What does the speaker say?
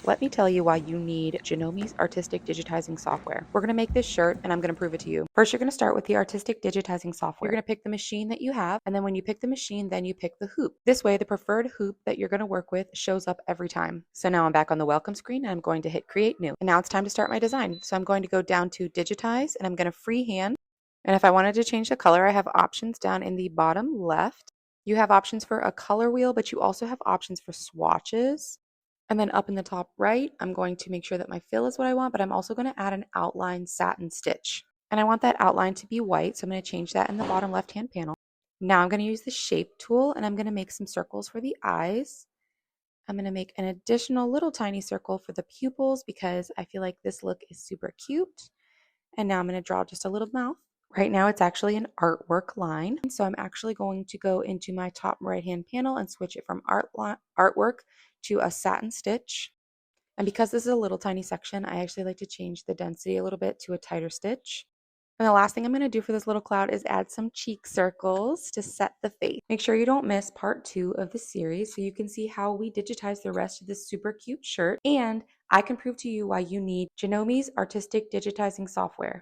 let me tell you why you need Janome's Artistic Digitizing software. We're going to make this shirt and I'm going to prove it to you. First, you're going to start with the Artistic Digitizing software. You're going to pick the machine that you have, and then when you pick the machine, then you pick the hoop. This way, the preferred hoop that you're going to work with shows up every time. So now I'm back on the welcome screen and I'm going to hit Create New. And now it's time to start my design. So I'm going to go down to Digitize and I'm going to freehand. And if I wanted to change the color, I have options down in the bottom left. You have options for a color wheel, but you also have options for swatches. And then up in the top right, I'm going to make sure that my fill is what I want, but I'm also going to add an outline satin stitch. And I want that outline to be white, so I'm going to change that in the bottom left-hand panel. Now I'm going to use the shape tool and I'm going to make some circles for the eyes. I'm going to make an additional little tiny circle for the pupils because I feel like this look is super cute. And now I'm going to draw just a little mouth. Right now it's actually an artwork line. So I'm actually going to go into my top right-hand panel and switch it from artwork to a satin stitch. And because this is a little tiny section, I actually like to change the density a little bit to a tighter stitch. And the last thing I'm going to do for this little cloud is add some cheek circles to set the face. Make sure you don't miss part 2 of the series so you can see how we digitize the rest of this super cute shirt. And I can prove to you why you need Janome's Artistic Digitizing software.